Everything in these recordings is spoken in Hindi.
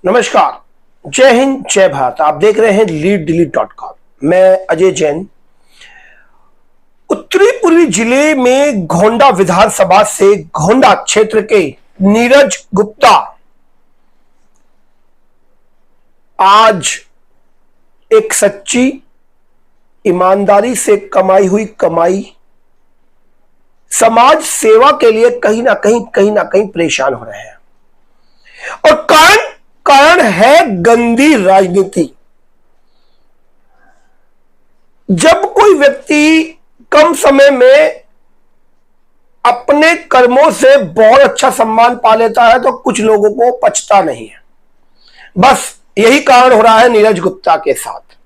नमस्कार। जय हिंद, जय भारत। आप देख रहे हैं leaddelete.com। मैं अजय जैन। उत्तरी पूर्वी जिले में गोंडा विधानसभा से गोंडा क्षेत्र के नीरज गुप्ता आज एक सच्ची ईमानदारी से कमाई हुई कमाई समाज सेवा के लिए कहीं ना कहीं परेशान हो रहे हैं। और कारण है गंदी राजनीति। जब कोई व्यक्ति कम समय में अपने कर्मों से बहुत अच्छा सम्मान पा लेता है तो कुछ लोगों को पचता नहीं है। बस यही कारण हो रहा है नीरज गुप्ता के साथ।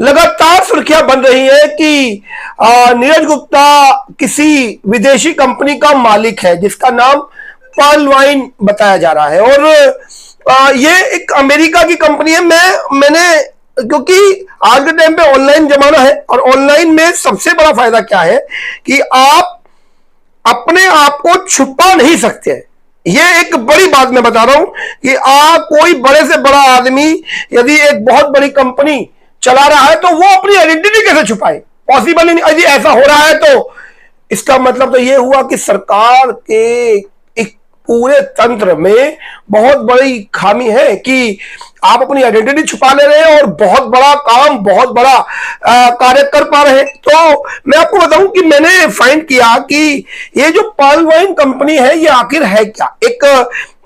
लगातार सुर्खियां बन रही है कि नीरज गुप्ता किसी विदेशी कंपनी का मालिक है जिसका नाम पर्ल वाइन बताया जा रहा है। और ये एक अमेरिका की कंपनी है। मैंने क्योंकि आज के टाइम पे ऑनलाइन जमाना है और ऑनलाइन में सबसे बड़ा फायदा क्या है कि आप अपने आप को छुपा नहीं सकते। ये एक बड़ी बात मैं बता रहा हूं कि कोई बड़े से बड़ा आदमी यदि एक बहुत बड़ी कंपनी चला रहा है तो वो अपनी आइडेंटिटी कैसे छुपाए? पॉसिबल ही नहीं। यदि ऐसा हो रहा है तो इसका मतलब तो ये हुआ कि सरकार के एक पूरे तंत्र में बहुत बड़ी खामी है कि आप अपनी आइडेंटिटी छुपा ले रहे हैं और बहुत बड़ा काम, बहुत बड़ा कार्य कर पा रहे हैं। तो मैं आपको बताऊं कि मैंने फाइंड किया कि ये जो पर्ल वाइन कंपनी है ये आखिर है क्या। एक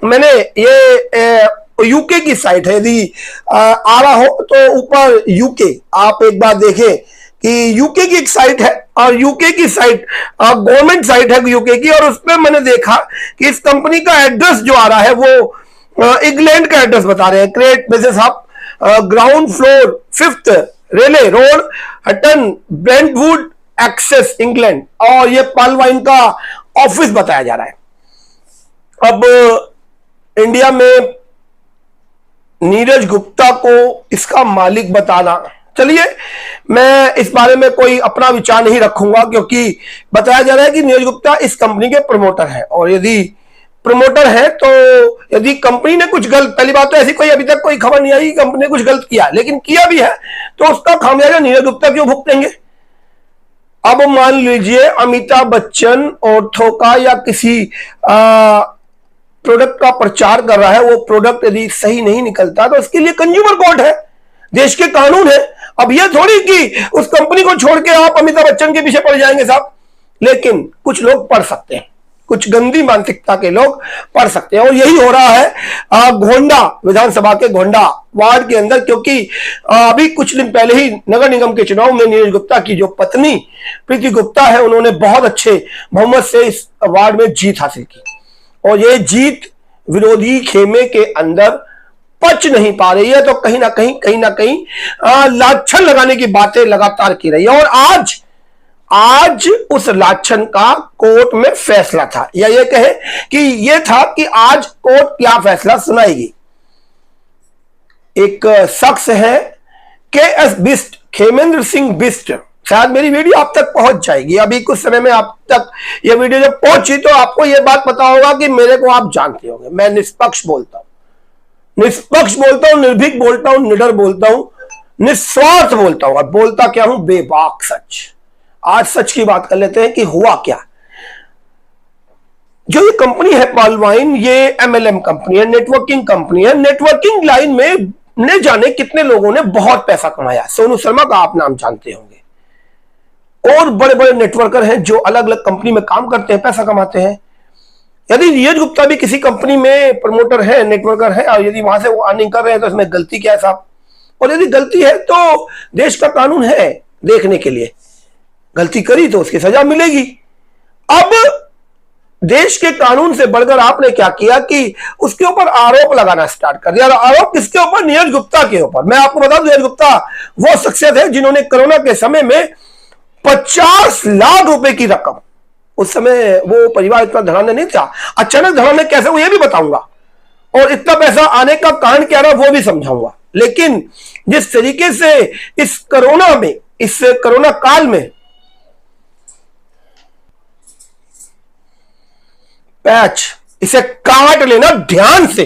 मैंने ये यूके की साइट है। यदि आ रहा हो तो ऊपर यूके आप एक बार देखें कि यूके की एक साइट है और यूके की साइट गवर्नमेंट साइट है यूके की। और उसमें मैंने देखा कि इस कंपनी का एड्रेस जो आ रहा है वो इंग्लैंड का एड्रेस बता रहे हैं। Create business hub, ground floor, 5th रेले रोड, हटन, ब्रेंटवुड, एक्सेस, इंग्लैंड। और ये पर्ल वाइन का ऑफिस बताया जा रहा है। अब इंडिया में नीरज गुप्ता को इसका मालिक बताना, चलिए मैं इस बारे में कोई अपना विचार नहीं रखूंगा क्योंकि बताया जा रहा है कि नीरज गुप्ता इस कंपनी के प्रमोटर है। और यदि प्रमोटर है तो यदि कंपनी ने कुछ गलत, पहली बात तो ऐसी कोई अभी तक कोई खबर नहीं आई कि कंपनी ने कुछ गलत किया, लेकिन किया भी है तो उसका खामियाजा नीरज गुप्ता क्यों भुगतेंगे? अब मान लीजिए अमिताभ बच्चन ऑर्थो का या किसी प्रोडक्ट का प्रचार कर रहा है, वो प्रोडक्ट यदि सही नहीं निकलता तो उसके लिए कंज्यूमर कोर्ट है, देश के कानून है। अब ये थोड़ी कि उस कंपनी को छोड़ के आप अमिताभ बच्चन के पीछे पड़ जाएंगे साहब। लेकिन कुछ लोग पढ़ सकते हैं, कुछ गंदी मानसिकता के लोग पढ़ सकते हैं। और यही हो रहा है गोंडा विधानसभा के गोंडा वार्ड के अंदर, क्योंकि अभी कुछ दिन पहले ही नगर निगम के चुनाव में नीरज गुप्ता की जो पत्नी प्रीति गुप्ता है उन्होंने बहुत अच्छे बहुमत से इस वार्ड में जीत हासिल की। और ये जीत विरोधी खेमे के अंदर पच नहीं पा रही है तो कहीं ना कहीं लाछन लगाने की बातें लगातार की रही है। और आज उस लाछन का कोर्ट में फैसला था, या ये कहे कि ये था कि आज कोर्ट क्या फैसला सुनाएगी। एक शख्स है KS बिस्ट, खेमेंद्र सिंह बिस्ट। शायद मेरी वीडियो आप तक पहुंच जाएगी, अभी कुछ समय में आप तक ये वीडियो जब पहुंची तो आपको ये बात पता होगा कि मेरे को आप जानते होंगे। मैं निष्पक्ष बोलता हूं, निर्भीक बोलता हूं, निडर बोलता हूं, निस्वार्थ बोलता हूं। और बोलता क्या हूं? बेबाक सच। आज सच की बात कर लेते हैं कि हुआ क्या। जो ये कंपनी है पर्ल वाइन, ये MLM कंपनी है, नेटवर्किंग कंपनी है। नेटवर्किंग लाइन में न जाने कितने लोगों ने बहुत पैसा कमाया। सोनू शर्मा का आप नाम जानते होंगे, और बड़े बड़े नेटवर्कर हैं जो अलग अलग कंपनी में काम करते हैं, पैसा कमाते हैं। यदि नीरज गुप्ता भी किसी कंपनी में प्रमोटर है, नेटवर्कर है, और यदि वहां से वो अर्निंग कर रहे हैं तो इसमें गलती क्या है साहब? और यदि गलती है तो देश का कानून है देखने के लिए, गलती करी तो उसकी सजा मिलेगी। अब देश के कानून से बढ़कर आपने क्या किया कि उसके ऊपर आरोप लगाना स्टार्ट कर दिया। आरोप किसके ऊपर? नीरज गुप्ता के ऊपर। मैं आपको बता दूं, नीरज गुप्ता वो शख्सियत है जिन्होंने कोरोना के समय में 50 लाख रुपए की रकम, उस समय वो परिवार इतना धनाढ्य नहीं था, अचानक धनाढ्य कैसे वो ये भी बताऊंगा, और इतना पैसा आने का कारण क्या रहा वो भी समझाऊंगा। लेकिन जिस तरीके से इस कोरोना काल में पैच, इसे काट लेना ध्यान से।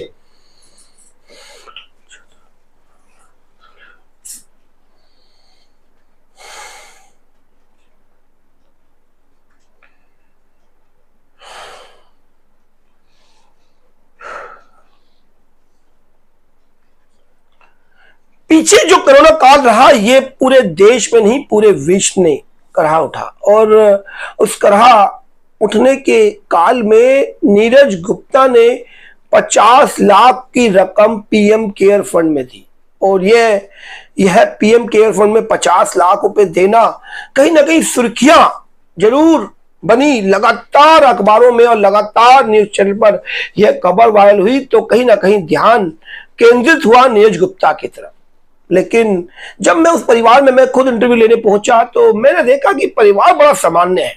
पीछे जो कोरोना काल रहा, ये पूरे देश में नहीं पूरे विश्व ने करहा उठा, और उस करहा उठने के काल में नीरज गुप्ता ने 50 लाख की रकम पीएम केयर फंड में दी। और यह पीएम केयर फंड में 50 लाख रुपए देना कहीं ना कहीं सुर्खियां जरूर बनी, लगातार अखबारों में और लगातार न्यूज चैनल पर यह खबर वायरल हुई, तो कहीं ना कहीं ध्यान केंद्रित हुआ नीरज गुप्ता की तरफ। लेकिन जब मैं उस परिवार में मैं खुद इंटरव्यू लेने पहुंचा तो मैंने देखा कि परिवार बड़ा सामान्य है,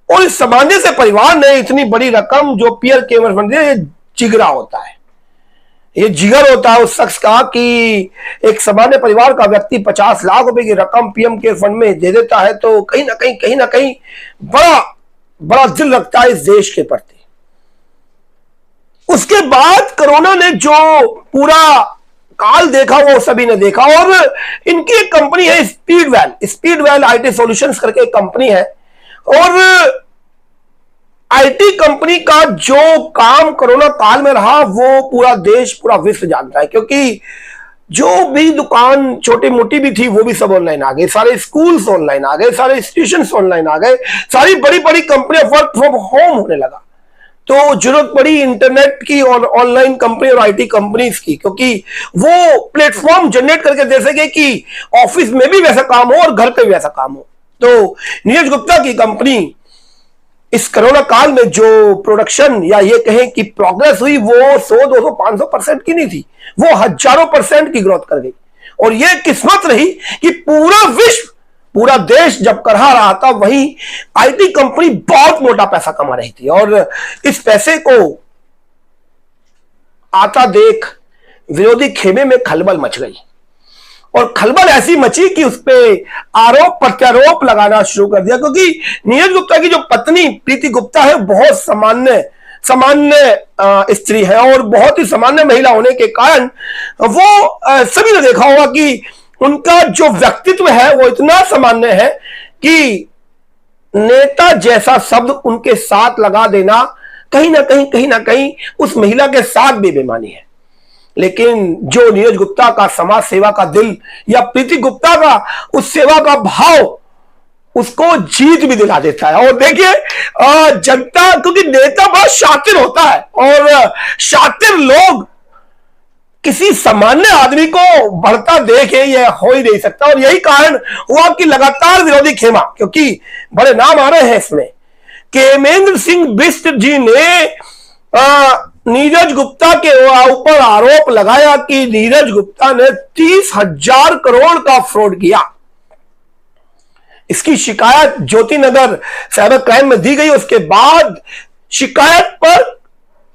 और इस सामान्य से परिवार ने इतनी बड़ी रकम जो पीएम केयर फंड दिया, ये जिगरा होता है, ये जिगर होता है उस शख्स का कि एक सामान्य परिवार का व्यक्ति 50 लाख रुपए की रकम पीएम केयर फंड में दे देता है, तो कहीं ना कहीं बड़ा बड़ा दिल रखता है इस देश के प्रति। उसके बाद कोरोना ने जो पूरा काल देखा वो सभी ने देखा, और इनकी एक कंपनी है स्पीडवेल आईटी सॉल्यूशंस करके एक कंपनी है, और आईटी कंपनी का जो काम कोरोना काल में रहा वो पूरा देश पूरा विश्व जानता है, क्योंकि जो भी दुकान छोटी मोटी भी थी वो भी सब ऑनलाइन आ गए, सारे स्कूल्स ऑनलाइन आ गए, सारे इंस्टीट्यूशंस ऑनलाइन आ गए, सारी बड़ी बड़ी कंपनियां वर्क फ्रॉम होम होने लगा, तो जरूरत पड़ी इंटरनेट की और ऑनलाइन कंपनी और आईटी कंपनीज की, क्योंकि वो प्लेटफॉर्म जनरेट करके दे सके कि ऑफिस में भी वैसा काम हो और घर पे भी वैसा काम हो। तो नीरज गुप्ता की कंपनी इस कोरोना काल में जो प्रोडक्शन या ये कहें कि प्रोग्रेस हुई वो 100, 200, 500% की नहीं थी, वो हजारों % की ग्रोथ कर गई। और ये किस्मत रही कि पूरा विश्व पूरा देश जब करहा रहा था, वहीं आईटी कंपनी बहुत मोटा पैसा कमा रही थी, और इस पैसे को आता देख विरोधी खेमे में खलबल मच गई, और खलबल ऐसी मची कि उस पर आरोप प्रत्यारोप लगाना शुरू कर दिया, क्योंकि नीरज गुप्ता की जो पत्नी प्रीति गुप्ता है बहुत सामान्य स्त्री है, और बहुत ही सामान्य महिला होने के कारण वो सभी ने देखा होगा कि उनका जो व्यक्तित्व है वो इतना सामान्य है कि नेता जैसा शब्द उनके साथ लगा देना कहीं ना कहीं उस महिला के साथ भी बेईमानी है। लेकिन जो नीरज गुप्ता का समाज सेवा का दिल या प्रीति गुप्ता का उस सेवा का भाव उसको जीत भी दिला देता है। और देखिए जनता, क्योंकि नेता बड़ा शातिर होता है, और शातिर लोग किसी सामान्य आदमी को बढ़ता देखे यह हो ही नहीं सकता, और यही कारण हुआ कि लगातार विरोधी खेमा, क्योंकि बड़े नाम आ रहे हैं इसमें, केमेंद्र सिंह बिष्ट जी ने नीरज गुप्ता के ऊपर आरोप लगाया कि नीरज गुप्ता ने 30,000 करोड़ का फ्रॉड किया। इसकी शिकायत ज्योति नगर साइबर क्राइम में दी गई। उसके बाद शिकायत पर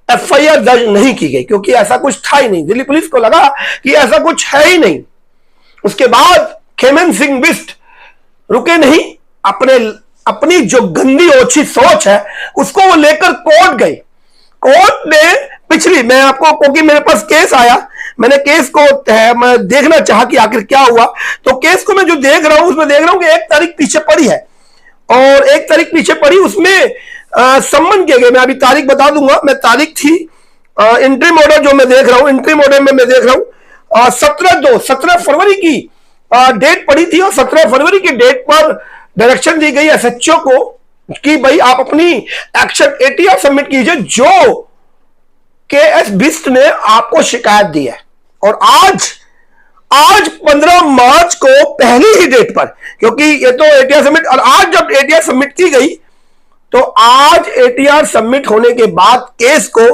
एफआईआर दर्ज नहीं की गई, क्योंकि ऐसा कुछ था ही नहीं, दिल्ली पुलिस को लगा कि ऐसा कुछ है ही नहीं। उसके बाद केमेंद्र सिंह बिष्ट रुके नहीं, अपनी जो गंदी ओछी सोच है उसको वो लेकर कोर्ट गए। कोर्ट ने मैं आपको, क्योंकि मेरे पास केस आया, मैंने केस को मैं देखना चाहा कि आखिर क्या हुआ, तो केस को मैं जो देख रहा हूं उसमें देख रहा हूं कि 1 तारीख पीछे पड़ी है, और 1 तारीख पीछे पड़ी, उसमें सम्मन किए गए। मैं अभी तारीख बता दूंगा, मैं तारीख थी इंट्रीम ऑर्डर जो मैं देख रहा हूं, इंट्रीम ऑर्डर में मैं देख रहा हूं 17 फरवरी की डेट पड़ी थी, और 17 फरवरी की डेट पर डायरेक्शन दी गई एसएचओ को कि भाई आप अपनी एक्शन एटीआर सबमिट कीजिए जो केएस बिष्ट ने आपको शिकायत दी है। और आज 15 मार्च को पहली ही डेट पर, क्योंकि ये तो एटीआर सबमिट, और आज जब एटीआर सबमिट की गई तो आज एटीआर सबमिट होने के बाद केस को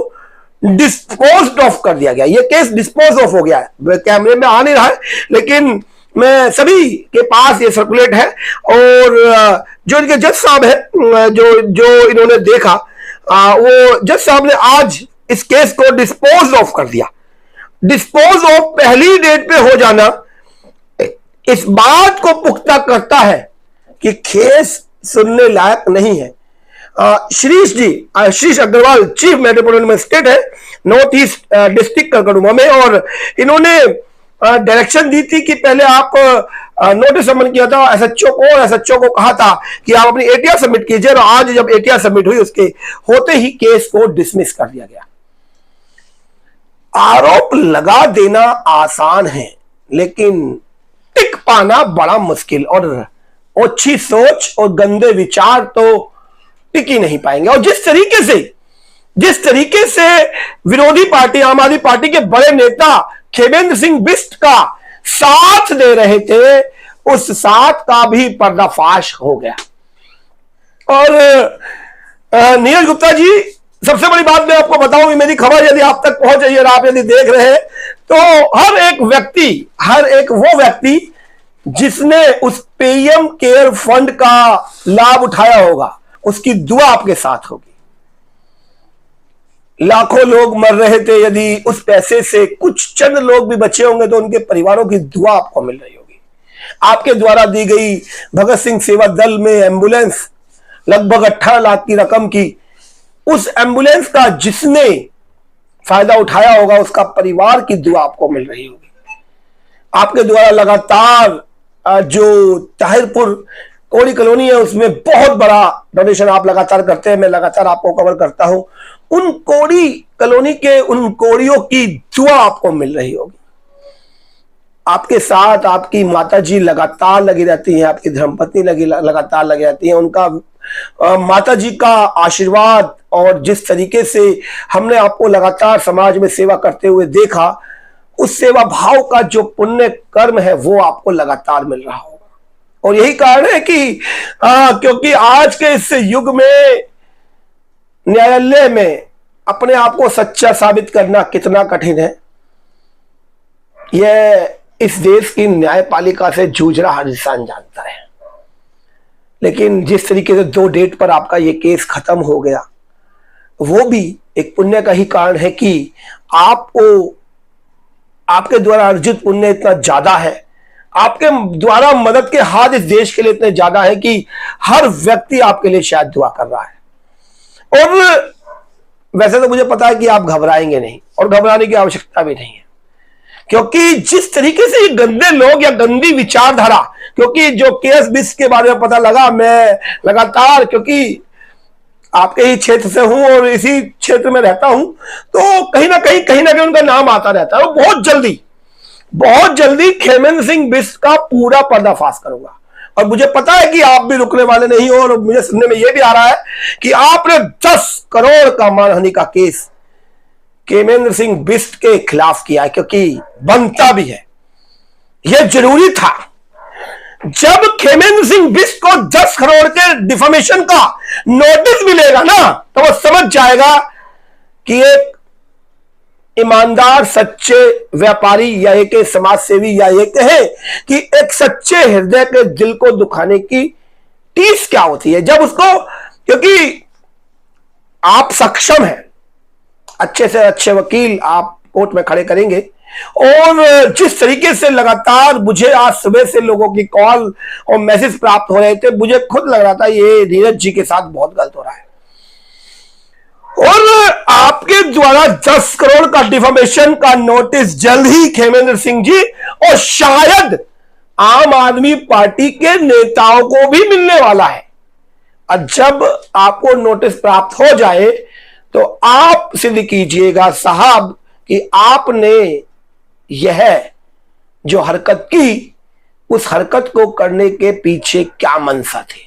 डिस्पोज ऑफ कर दिया गया। ये केस डिस्पोज ऑफ हो गया है, कैमरे में आ नहीं रहा है लेकिन मैं सभी के पास ये सर्कुलेट है, और जो इनके जज साहब है जो इन्होंने देखा, वो जज साहब ने आज इस केस को डिस्पोज ऑफ कर दिया। डिस्पोज ऑफ पहली डेट पे हो जाना इस बात को पुख्ता करता है कि केस सुनने लायक नहीं है। Shrish Agarwal chief metropolitan magistrate है नॉर्थ ईस्ट डिस्ट्रिक्ट कड़कड़ुमा में, और इन्होंने डायरेक्शन दी थी कि पहले आप नोटिस समन किया था एसएचओ को, और एसएचओ को कहा था कि आप अपनी एटीआर सबमिट कीजिए, और आज जब एटीआर सबमिट हुई उसके होते ही केस को डिसमिस कर दिया गया। आरोप लगा देना आसान है, लेकिन टिक पाना बड़ा मुश्किल, और ओछी सोच और गंदे विचार तो टिक ही नहीं पाएंगे। और जिस तरीके से विरोधी पार्टी आम आदमी पार्टी के बड़े नेता खेमेंद्र सिंह बिष्ट का साथ दे रहे थे, उस साथ का भी पर्दाफाश हो गया। और नीरज गुप्ता जी, सबसे बड़ी बात मैं आपको बताऊं, मेरी खबर यदि आप तक पहुंच रही है और आप यदि देख रहे हैं, तो हर एक वो व्यक्ति जिसने उस पीएम केयर फंड का लाभ उठाया होगा, उसकी दुआ आपके साथ होगी। लाखों लोग मर रहे थे, यदि उस पैसे से कुछ चंद लोग भी बचे होंगे तो उनके परिवारों की दुआ आपको मिल रही होगी। आपके द्वारा दी गई भगत सिंह सेवा दल में एम्बुलेंस लगभग 18 लाख की रकम की, उस एम्बुलेंस का जिसने फायदा उठाया होगा उसका परिवार की दुआ आपको मिल रही होगी। आपके द्वारा लगातार जो ताहिरपुर कोड़ी कॉलोनी है उसमें बहुत बड़ा डोनेशन आप लगातार करते हैं, मैं लगातार आपको कवर करता हूं। उन कोड़ी कॉलोनी के उन कोड़ियों की दुआ आपको मिल रही होगी। आपके साथ आपकी माताजी लगातार लगी रहती हैं, आपकी धर्मपत्नी लगातार लगी रहती हैं। उनका माताजी का आशीर्वाद और जिस तरीके से हमने आपको लगातार समाज में सेवा करते हुए देखा, उस सेवा भाव का जो पुण्य कर्म है वो आपको लगातार मिल रहा होगा। और यही कारण है कि क्योंकि आज के इस युग में न्यायालय में अपने आप को सच्चा साबित करना कितना कठिन है, यह इस देश की न्यायपालिका से जूझ रहा हर इंसान जानता है। लेकिन जिस तरीके से 2 डेट पर आपका यह केस खत्म हो गया, वो भी एक पुण्य का ही कारण है कि आपके द्वारा अर्जित पुण्य इतना ज्यादा है, आपके द्वारा मदद के हाथ इस देश के लिए इतने ज्यादा है कि हर व्यक्ति आपके लिए शायद दुआ कर रहा है। और वैसे तो मुझे पता है कि आप घबराएंगे नहीं, और घबराने की आवश्यकता भी नहीं है, क्योंकि जिस तरीके से ये गंदे लोग या गंदी विचारधारा, क्योंकि जो केस बिष्ट के बारे में पता लगा, मैं लगातार क्योंकि आपके ही क्षेत्र से हूं और इसी क्षेत्र में रहता हूं, तो कहीं ना कहीं उनका नाम आता रहता है। बहुत जल्दी खेमेंद्र सिंह बिष्ट का पूरा पर्दाफाश करूंगा। और मुझे पता है कि आप भी रुकने वाले नहीं हो, और मुझे सुनने में यह भी आ रहा है कि आपने 10 करोड़ का मानहानि का केस खेमेंद्र सिंह बिष्ट के खिलाफ किया है, क्योंकि बनता भी है, यह जरूरी था। जब खेमेंद्र सिंह बिष्ट को 10 करोड़ के डिफेमेशन का नोटिस मिलेगा ना, तो वो समझ जाएगा कि एक ईमानदार सच्चे व्यापारी या एक समाज सेवी या ये कहे कि एक सच्चे हृदय के दिल को दुखाने की टीस क्या होती है। जब उसको, क्योंकि आप सक्षम हैं, अच्छे से अच्छे वकील आप कोर्ट में खड़े करेंगे, और जिस तरीके से लगातार मुझे आज सुबह से लोगों की कॉल और मैसेज प्राप्त हो रहे थे, मुझे खुद लग रहा था ये नीरज जी के साथ बहुत गलत हो रहा है। और आपके द्वारा 10 करोड़ का डिफेमेशन का नोटिस जल्द ही खेमेंद्र सिंह जी और शायद आम आदमी पार्टी के नेताओं को भी मिलने वाला है। और जब आपको नोटिस प्राप्त हो जाए तो आप सिद्ध कीजिएगा साहब कि आपने यह जो हरकत की, उस हरकत को करने के पीछे क्या मंशा थी,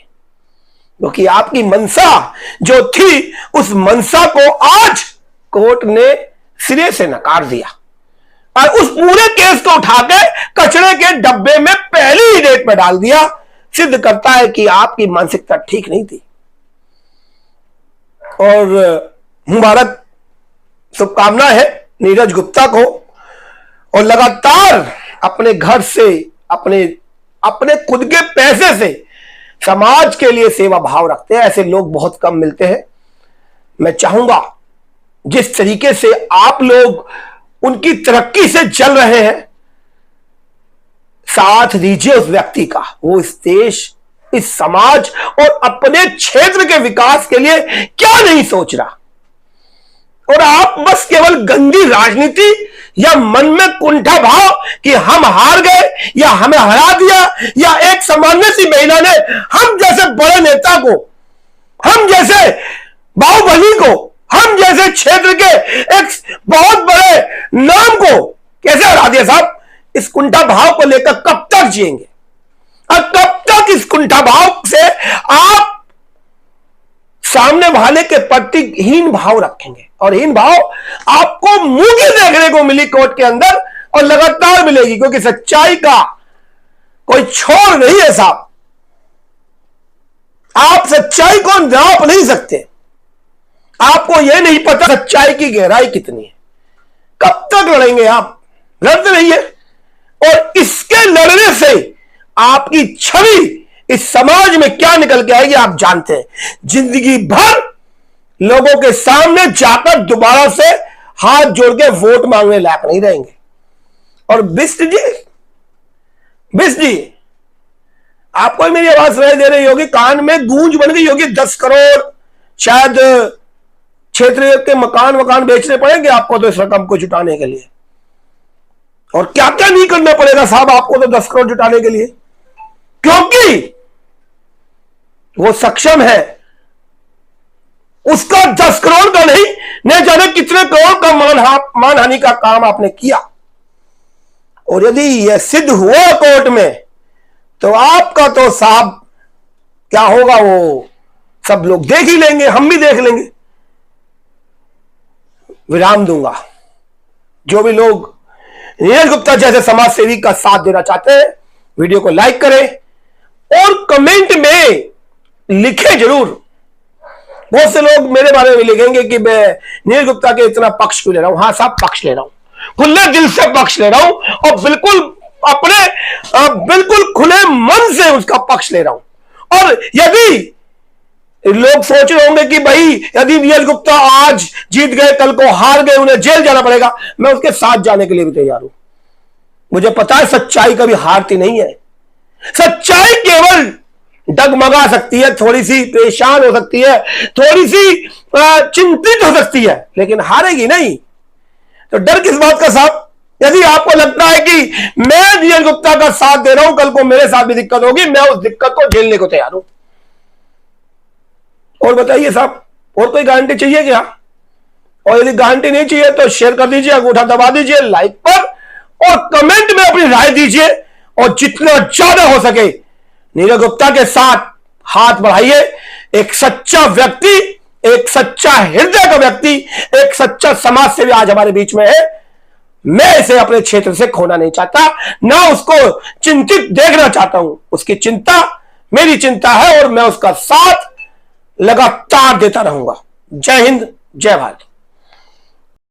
क्योंकि आपकी मंशा जो थी, उस मंशा को आज कोर्ट ने सिरे से नकार दिया और उस पूरे केस को उठा के कचरे के डब्बे में पहली ही डेट में डाल दिया। सिद्ध करता है कि आपकी मानसिकता ठीक नहीं थी। और मुबारक शुभकामना है नीरज गुप्ता को, और लगातार अपने घर से, अपने खुद के पैसे से समाज के लिए सेवा भाव रखते हैं। ऐसे लोग बहुत कम मिलते हैं। मैं चाहूंगा जिस तरीके से आप लोग उनकी तरक्की से चल रहे हैं, साथ दीजिए उस व्यक्ति का। वो इस देश, इस समाज और अपने क्षेत्र के विकास के लिए क्या नहीं सोच रहा। और आप बस केवल गंदी राजनीति या मन में कुंठा भाव कि हम हार गए या हमें हरा दिया, या एक सामान्य सी महिला ने हम जैसे बड़े नेता को, हम जैसे बाहुबली को, हम जैसे क्षेत्र के एक बहुत बड़े नाम को कैसे हरा दिया साहब। इस कुंठा भाव को लेकर कब तक जिएंगे और कब तक इस कुंठा भाव से आप सामने वाले के प्रति हीन भाव रखेंगे। और हीन भाव आपको मुंह देखने को मिली कोर्ट के अंदर और लगातार मिलेगी, क्योंकि सच्चाई का कोई छोर नहीं है साहब। आप सच्चाई को नाप नहीं सकते। आपको यह नहीं पता सच्चाई की गहराई कितनी है। कब तक लड़ेंगे आप? लड़ते रहिए। और इसके लड़ने से आपकी छवि इस समाज में क्या निकल के आएगी आप जानते हैं। जिंदगी भर लोगों के सामने जाकर दोबारा से हाथ जोड़ के वोट मांगने लायक नहीं रहेंगे। और बिस्ट जी आपको मेरी आवाज सुनाई दे रही होगी, कान में गूंज बन गई होगी। 10 करोड़ शायद क्षेत्रीय के मकान बेचने पड़ेंगे आपको तो इस रकम को जुटाने के लिए। और क्या क्या नहीं करना पड़ेगा साहब आपको तो 10 करोड़ जुटाने के लिए, क्योंकि वो सक्षम है। उसका 10 करोड़ का नहीं, न जाने कितने करोड़ का मानहानि का काम आपने किया। और यदि यह सिद्ध हुआ कोर्ट में तो आपका तो साहब क्या होगा वो सब लोग देख ही लेंगे, हम भी देख लेंगे। विराम दूंगा। जो भी लोग नीरज गुप्ता जैसे समाज सेवी का साथ देना चाहते हैं वीडियो को लाइक करें और कमेंट में लिखें जरूर। बहुत से लोग मेरे बारे में लिखेंगे कि मैं नीरज गुप्ता के इतना पक्ष क्यों ले रहा हूं। हाँ साहब, पक्ष ले रहा हूं, खुले दिल से पक्ष ले रहा हूं और बिल्कुल बिल्कुल खुले मन से उसका पक्ष ले रहा हूं। और यदि लोग सोच रहे होंगे कि भाई यदि नीरज गुप्ता आज जीत गए कल को हार गए उन्हें जेल जाना पड़ेगा, मैं उसके साथ जाने के लिए भी तैयार हूं। मुझे पता है सच्चाई कभी हारती नहीं है। सच्चाई केवल डगमगा सकती है, थोड़ी सी परेशान हो सकती है, थोड़ी सी चिंतित हो सकती है, लेकिन हारेगी नहीं। तो डर किस बात का साहब? यदि आपको लगता है कि मैं नीरज गुप्ता का साथ दे रहा हूं, कल को मेरे साथ भी दिक्कत होगी, मैं उस दिक्कत को झेलने को तैयार हूं। और बताइए साहब, और कोई गारंटी चाहिए क्या? और यदि गारंटी नहीं चाहिए तो शेयर कर दीजिए, अंगूठा दबा दीजिए लाइक पर और कमेंट में अपनी राय दीजिए। और जितना ज्यादा हो सके नीरज गुप्ता के साथ हाथ बढ़ाइए। एक सच्चा व्यक्ति, एक सच्चा हृदय का व्यक्ति, एक सच्चा समाज सेवी आज हमारे बीच में है। मैं इसे अपने क्षेत्र से खोना नहीं चाहता, ना उसको चिंतित देखना चाहता हूं। उसकी चिंता मेरी चिंता है और मैं उसका साथ लगातार देता रहूंगा। जय हिंद, जय भारत।